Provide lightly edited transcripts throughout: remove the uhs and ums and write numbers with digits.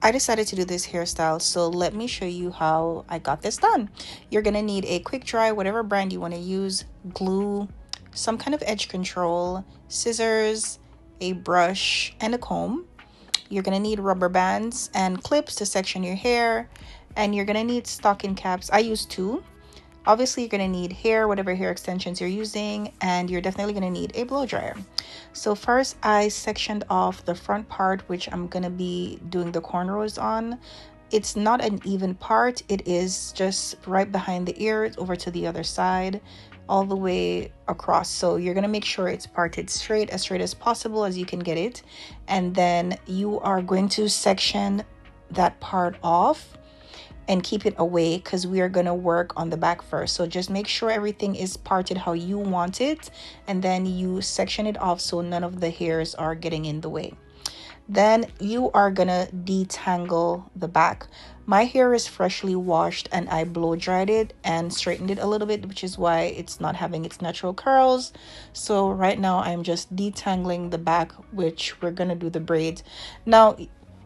I decided to do this hairstyle, so let me show you how I got this done. You're gonna need a quick dry, whatever brand you want to use, glue, some kind of edge control, scissors, a brush, and a comb. You're gonna need rubber bands and clips to section your hair, and you're gonna need stocking caps. I use 2. Obviously, you're going to need hair, whatever hair extensions you're using, and you're definitely going to need a blow dryer. So first, I sectioned off the front part, which I'm going to be doing the cornrows on. It's not an even part. It is just right behind the ears over to the other side, all the way across. So you're going to make sure it's parted straight as possible as you can get it. And then you are going to section that part off and keep it away because we are going to work on the back first. So just make sure everything is parted how you want it, and then you section it off so none of the hairs are getting in the way. Then you are gonna detangle the back. My hair is freshly washed and I blow dried it and straightened it a little bit, which is why it's not having its natural curls. So right now I'm just detangling the back, which we're gonna do the braids. Now,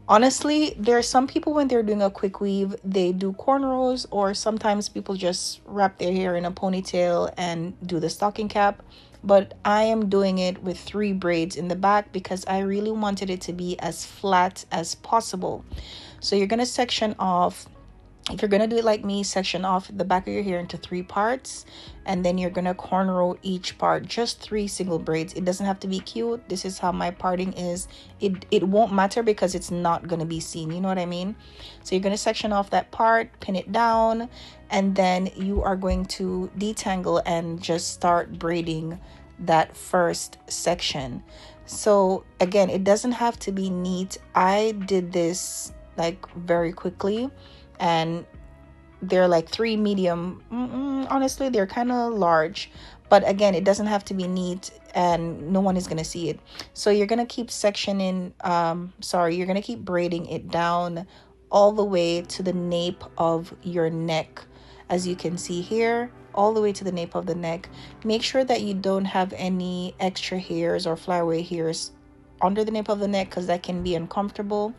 honestly, there are some people when they're doing a quick weave, they do cornrows, or sometimes people just wrap their hair in a ponytail and do the stocking cap. But I am doing it with 3 braids in the back because I really wanted it to be as flat as possible. So you're going to section off. If you're going to do it like me, section off the back of your hair into 3 parts, and then you're going to cornrow each part, just 3 single braids. It doesn't have to be cute. This is how my parting is. It won't matter because it's not going to be seen. You know what I mean? So you're going to section off that part, pin it down, and then you are going to detangle and just start braiding that first section. So again, it doesn't have to be neat. I did this like very quickly, and they're like 3 medium. Honestly, they're kind of large, but again, it doesn't have to be neat and no one is going to see it. So you're going to keep sectioning, you're going to keep braiding it down all the way to the nape of your neck. As you can see here, all the way to the nape of the neck. Make sure that you don't have any extra hairs or flyaway hairs under the nape of the neck because that can be uncomfortable.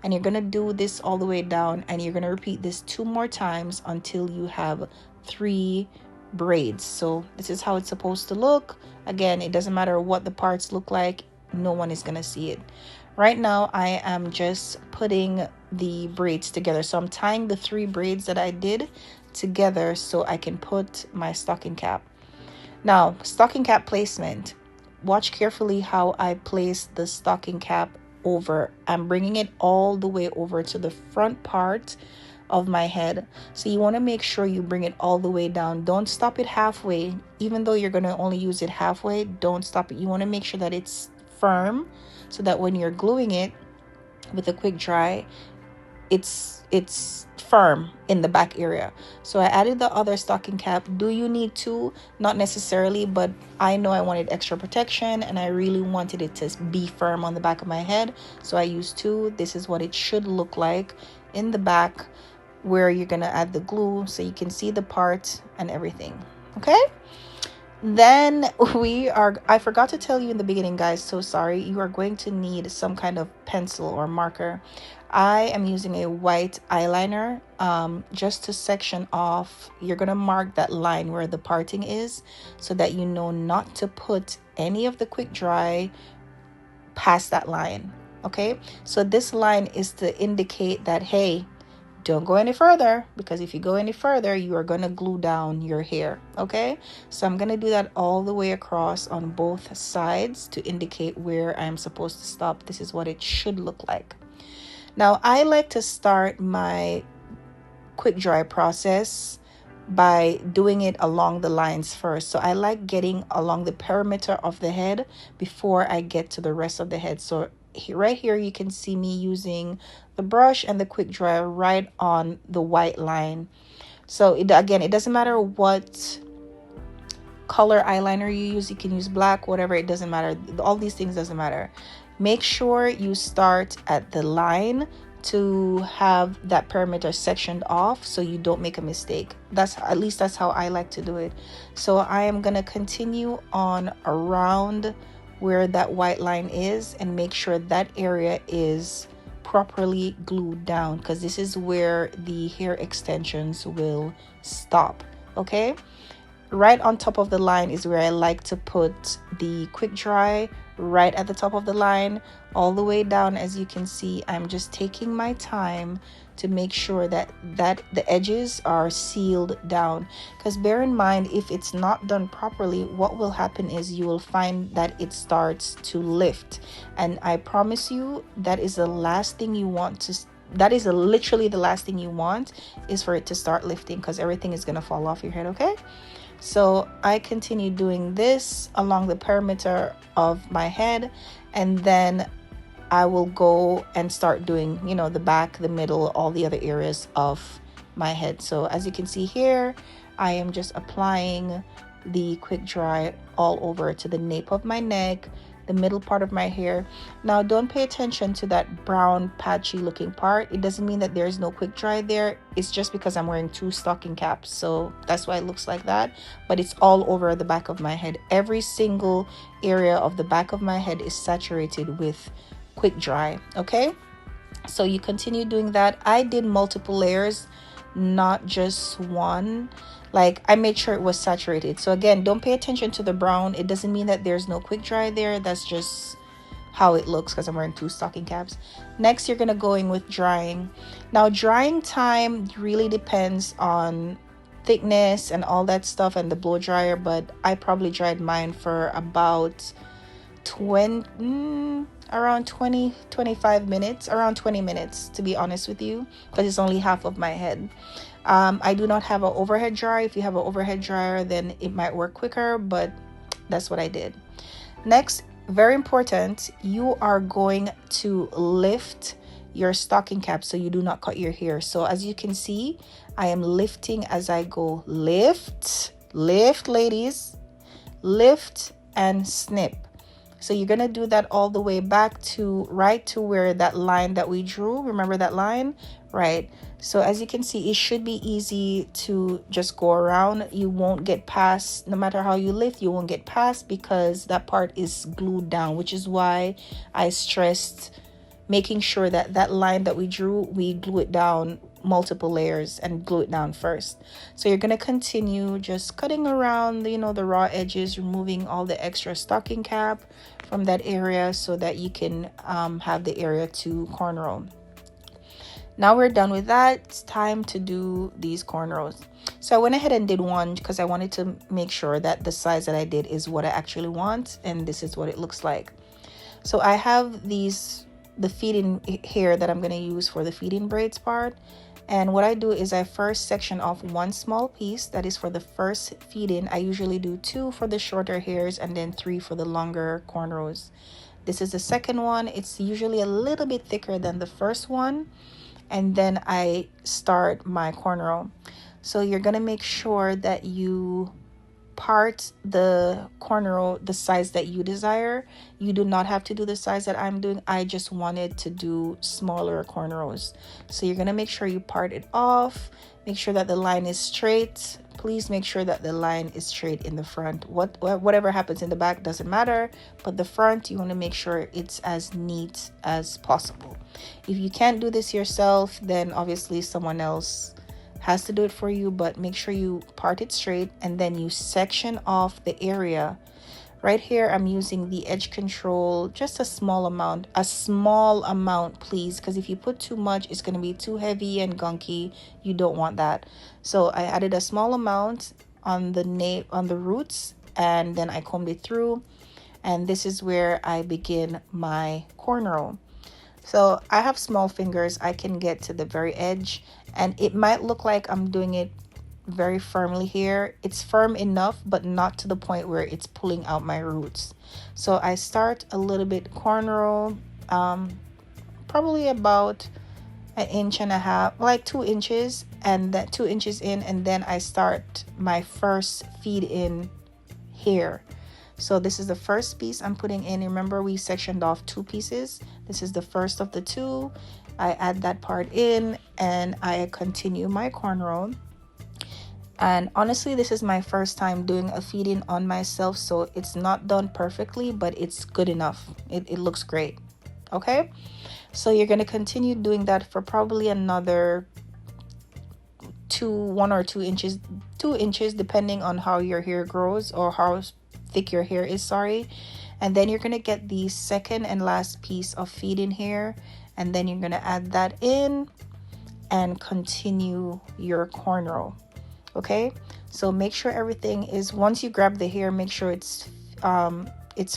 And you're going to do this all the way down, and you're going to repeat this 2 more times until you have 3 braids. So this is how it's supposed to look. Again, it doesn't matter what the parts look like, no one is going to see it. Right now I am just putting the braids together. So I'm tying the 3 braids that I did together so I can put my stocking cap. Now, stocking cap placement. Watch carefully how I place the stocking cap over. I'm bringing it all the way over to the front part of my head. So you want to make sure you bring it all the way down. Don't stop it halfway. Even though you're going to only use it halfway, don't stop it. You want to make sure that it's firm so that when you're gluing it with a quick dry, it's firm in the back area. So I added the other stocking cap. Do you need 2? Not necessarily, but I know I wanted extra protection and I really wanted it to be firm on the back of my head, so I used 2. This is what it should look like in the back where you're gonna add the glue so you can see the part and everything. Okay, then I forgot to tell you in the beginning, guys, so sorry. You are going to need some kind of pencil or marker. I am using a white eyeliner just to section off. You're going to mark that line where the parting is so that you know not to put any of the quick dry past that line. Okay, so this line is to indicate that, hey, don't go any further, because if you go any further, you are going to glue down your hair. Okay, so I'm going to do that all the way across on both sides to indicate where I'm supposed to stop. This is what it should look like. Now, I like to start my quick dry process by doing it along the lines first. So I like getting along the perimeter of the head before I get to the rest of the head. So right here, you can see me using the brush and the quick dry right on the white line. So again, it doesn't matter what color eyeliner you use. You can use black, whatever, it doesn't matter. All these things doesn't matter. Make sure you start at the line to have that perimeter sectioned off so you don't make a mistake. That's how I like to do it. So I am going to continue on around where that white line is and make sure that area is properly glued down, because this is where the hair extensions will stop. Okay, right on top of the line is where I like to put the quick dry, right at the top of the line, all the way down. As you can see, I'm just taking my time to make sure that the edges are sealed down, because bear in mind, if it's not done properly, what will happen is you will find that it starts to lift, and I promise you that is the last thing you want to, that is literally the last thing you want, is for it to start lifting, because everything is going to fall off your head. Okay, so I continue doing this along the perimeter of my head, and then I will go and start doing, you know, the back, the middle, all the other areas of my head. So as you can see here, I am just applying the quick dry all over to the nape of my neck, the middle part of my hair. Now don't pay attention to that brown patchy looking part. It doesn't mean that there's no quick dry there. It's just because I'm wearing 2 stocking caps, so that's why it looks like that. But it's all over the back of my head. Every single area of the back of my head is saturated with quick dry. Okay, so you continue doing that. I did multiple layers, not just one. Like, I made sure it was saturated. So again, don't pay attention to the brown. It doesn't mean that there's no quick dry there. That's just how it looks because I'm wearing 2 stocking caps. Next, you're gonna go in with drying. Now drying time really depends on thickness and all that stuff and the blow dryer, but I probably dried mine for about 25 minutes, around 20 minutes, to be honest with you, because it's only half of my head. I do not have an overhead dryer. If you have an overhead dryer, then it might work quicker, but that's what I did. Next, very important, you are going to lift your stocking cap so you do not cut your hair. So as you can see, I am lifting as I go. Lift, ladies, lift and snip. So you're going to do that all the way back to right to where that line that we drew. Remember that line? Right. So as you can see, it should be easy to just go around. You won't get past, no matter how you lift, you won't get past because that part is glued down, which is why I stressed making sure that that line that we drew, we glue it down multiple layers and glue it down first. So you're going to continue just cutting around, you know, the raw edges, removing all the extra stocking cap from that area so that you can have the area to cornrow. Now we're done with that. It's time to do these cornrows. So I went ahead and did one because I wanted to make sure that the size that I did is what I actually want, and this is what it looks like. So I have the feeding hair that I'm going to use for the feeding braids part. And what I do is I first section off one small piece that is for the first feed-in. I usually do 2 for the shorter hairs and then 3 for the longer cornrows. This is the second one. It's usually a little bit thicker than the first one. And then I start my cornrow. So you're going to make sure that you part the cornrow the size that you desire. You do not have to do the size that I'm doing. I just wanted to do smaller cornrows. So you're going to make sure you part it off. Make sure that the line is straight. Please make sure that the line is straight in the front. Whatever happens in the back doesn't matter, but the front, you want to make sure it's as neat as possible. If you can't do this yourself, then obviously someone else has to do it for you, but make sure you part it straight and then you section off the area. Right here, I'm using the edge control, just a small amount, please, because if you put too much, it's going to be too heavy and gunky. You don't want that. So I added a small amount on the roots, and then I combed it through, and this is where I begin my cornrow. So I have small fingers. I can get to the very edge, and it might look like I'm doing it very firmly here. It's firm enough, but not to the point where it's pulling out my roots. So I start a little bit cornrow, probably about 1.5 inches, like 2 inches, and that 2 inches in, and then I start my first feed in here. So this is the first piece I'm putting in. Remember, we sectioned off 2 pieces. This is the first of the 2. I add that part in and I continue my cornrow. And honestly, this is my first time doing a feed-in on myself, so it's not done perfectly, but it's good enough. It looks great. Okay, So you're going to continue doing that for probably another 1 or 2 inches, 2 inches, depending on how your hair grows or how thick your hair is, sorry. And then you're going to get the second and last piece of feed-in hair, and then you're going to add that in and continue your cornrow. Okay, so make sure everything is, once you grab the hair, make sure it's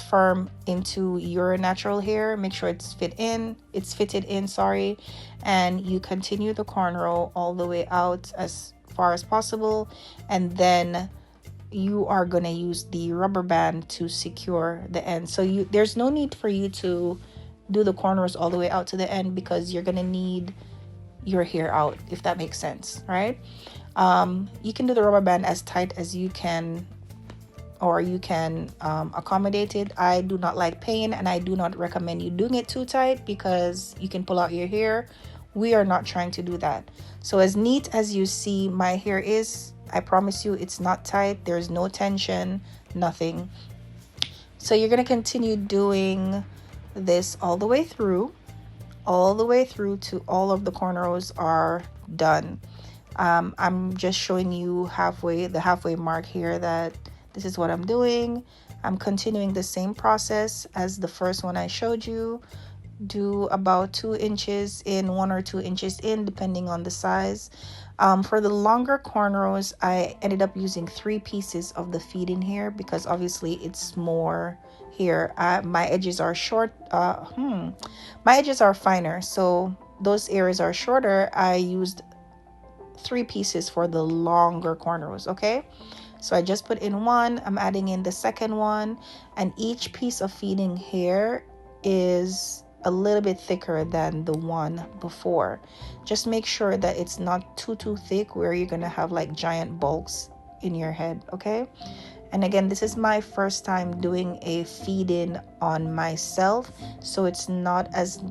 firm into your natural hair. Make sure it's fitted in, sorry. And you continue the cornrow all the way out as far as possible, and then you are going to use the rubber band to secure the end. So there's no need for you to do the cornrows all the way out to the end, because you're going to need your hair out, if that makes sense, right? You can do the rubber band as tight as you can, or you can accommodate it. I do not like pain, and I do not recommend you doing it too tight, because you can pull out your hair. We are not trying to do that. So as neat as you see my hair is, I promise you it's not tight. There's no tension, nothing. So you're going to continue doing this all the way through to all of the cornrows are done. I'm just showing you the halfway mark here, that this is what I'm doing. I'm continuing the same process as the first one I showed you. Do about 2 inches in, 1 or 2 inches in, depending on the size. For the longer cornrows, I ended up using 3 pieces of the feed-in hair, because obviously it's more hair. My edges are short. My edges are finer, so those areas are shorter. I used 3 pieces for the longer cornrows. Okay, so I just put in 1. I'm adding in the second one, and each piece of feed-in hair is a little bit thicker than the one before. Just make sure that it's not too thick, where you're gonna have like giant bulks in your head. Okay, and again, this is my first time doing a feed-in on myself, so it's not as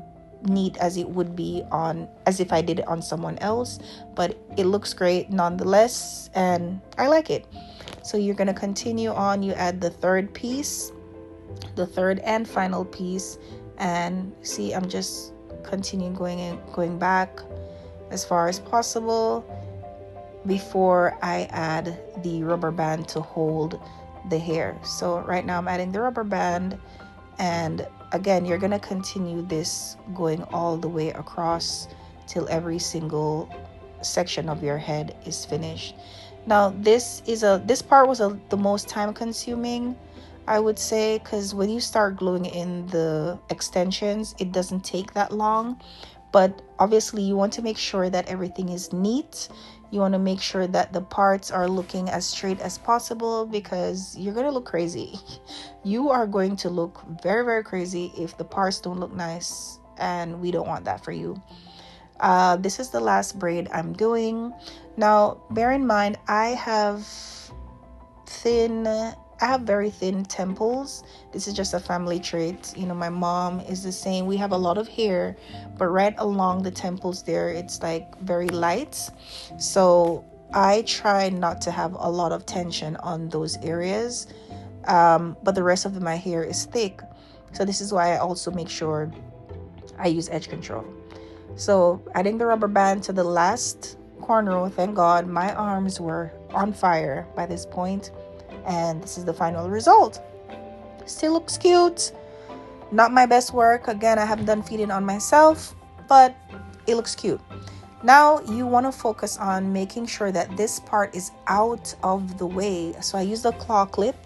neat as it would be as if I did it on someone else, but it looks great nonetheless, and I like it. So you're gonna continue on. You add the third piece, the third and final piece, and see, I'm just continuing going back as far as possible before I add the rubber band to hold the hair. So right now I'm adding the rubber band, and again, you're gonna continue this going all the way across till every single section of your head is finished. Now this part was the most time consuming, I would say, because when you start gluing in the extensions, it doesn't take that long. But obviously you want to make sure that everything is neat. You want to make sure that the parts are looking as straight as possible, because you're going to look crazy. You are going to look very, very crazy if the parts don't look nice, and we don't want that for you. This is the last braid I'm doing. Now, bear in mind, I have very thin temples. This is just a family trait. You know, my mom is the same. We have a lot of hair, but right along the temples there, it's like very light. So I try not to have a lot of tension on those areas. But the rest of my hair is thick. So this is why I also make sure I use edge control. So adding the rubber band to the last cornrow, thank God my arms were on fire by this point. And this is the final result. Still looks cute. Not my best work. Again, I haven't done feeding on myself, but it looks cute. Now you want to focus on making sure that this part is out of the way. So I use the claw clip,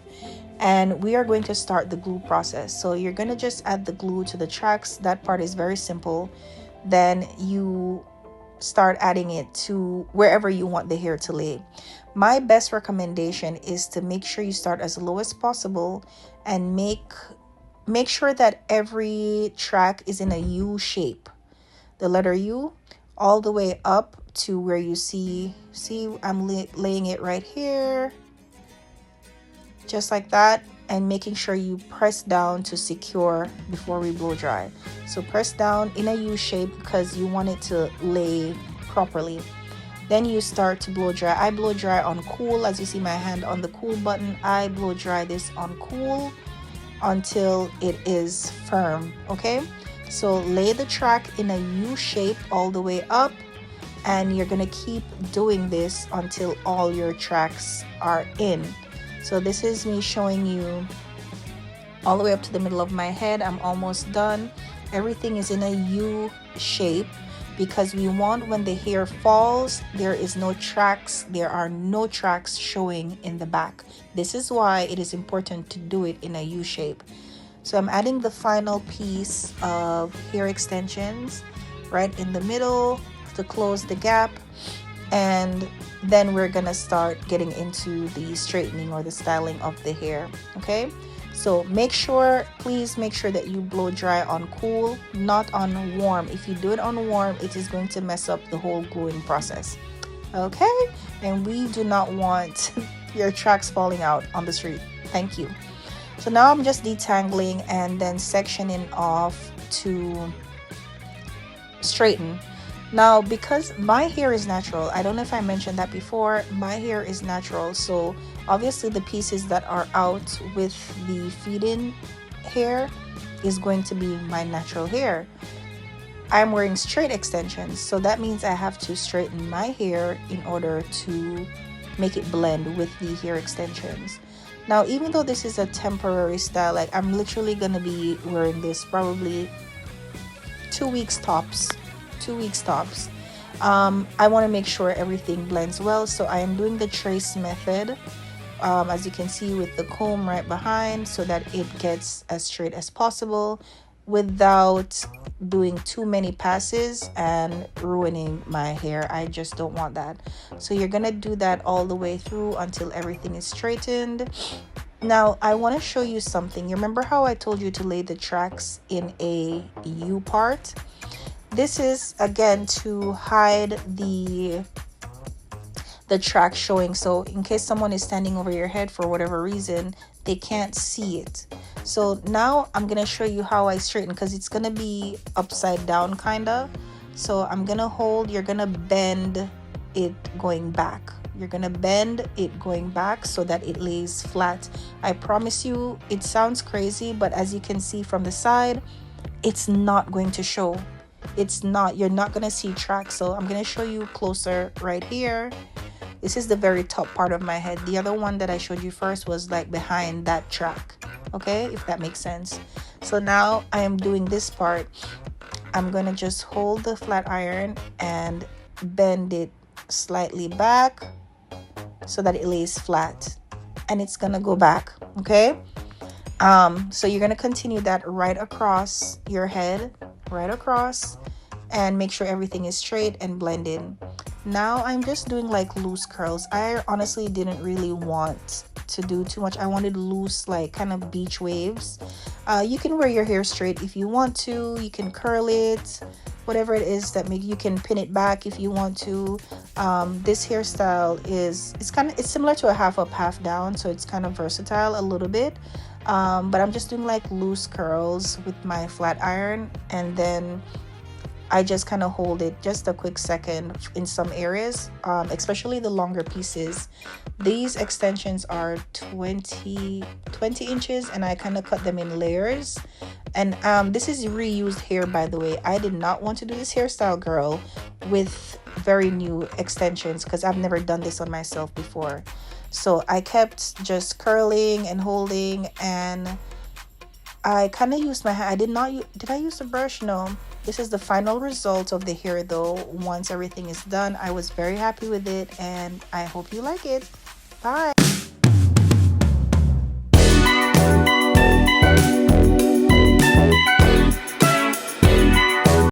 and we are going to start the glue process. So you're going to just add the glue to the tracks. That part is very simple. Then you start adding it to wherever you want the hair to lay. My best recommendation is to make sure you start as low as possible, and make sure that every track is in a U shape, the letter U, all the way up to where you see I'm laying it right here, just like that, and making sure you press down to secure before we blow dry. So press down in a U shape because you want it to lay properly. Then you start to blow dry. I blow dry on cool. As you see my hand on the cool button, I blow dry this on cool until it is firm. Okay, So lay the track in a U shape all the way up, and you're gonna keep doing this until all your tracks are in. So this is me showing you all the way up to the middle of my head. I'm almost done. Everything is in a U shape because we want, when the hair falls, there are no tracks showing in the back. This is why it is important to do it in a U shape. So I'm adding the final piece of hair extensions right in the middle to close the gap, and then we're gonna start getting into the straightening or the styling of the hair. Okay, so please make sure that you blow dry on cool, not on warm. If you do it on warm, it is going to mess up the whole gluing process. Okay, and we do not want your tracks falling out on the street. Thank you. So now I'm just detangling and then sectioning off to straighten. Now, because my hair is natural, I don't know if I mentioned that before, my hair is natural. So obviously the pieces that are out with the feed-in hair is going to be my natural hair. I'm wearing straight extensions, so that means I have to straighten my hair in order to make it blend with the hair extensions. Now, even though this is a temporary style, like I'm literally gonna be wearing this probably 2 weeks tops. I want to make sure everything blends well, so I am doing the trace method, as you can see, with the comb right behind, so that it gets as straight as possible without doing too many passes and ruining my hair. I just don't want that. So you're gonna do that all the way through until everything is straightened. Now I want to show you something. You remember how I told you to lay the tracks in a U part? This is again to hide the track showing, so in case someone is standing over your head for whatever reason, they can't see it. So now I'm gonna show you how I straighten, because it's gonna be upside down kinda. So I'm gonna hold, you're gonna bend it going back. You're gonna bend it going back so that it lays flat. I promise you, it sounds crazy, but as you can see from the side, it's not going to show. You're not gonna see tracks. So I'm gonna show you closer right here. This is the very top part of my head. The other one that I showed you first was like behind that track. Okay, if that makes sense. So now I am doing this part. I'm gonna just hold the flat iron and bend it slightly back so that it lays flat, and it's gonna go back. Okay, so you're gonna continue that right across your head, right across, and make sure everything is straight and blended. Now I'm just doing like loose curls. I honestly didn't really want to do too much. I wanted loose, like kind of beach waves. You can wear your hair straight if you want to. You can curl it, whatever it is that you can pin it back if you want to. This hairstyle it's similar to a half up, half down, so it's kind of versatile a little bit. But I'm just doing like loose curls with my flat iron, and then I just kind of hold it just a quick second in some areas, especially the longer pieces. These extensions are 20 inches, and I kind of cut them in layers. And this is reused hair, by the way. I did not want to do this hairstyle, girl, with very new extensions, because I've never done this on myself before. So I kept just curling and holding, and I kind of used my hand. Did I use a brush? No. This is the final result of the hair though. Once everything is done, I was very happy with it, and I hope you like it. Bye.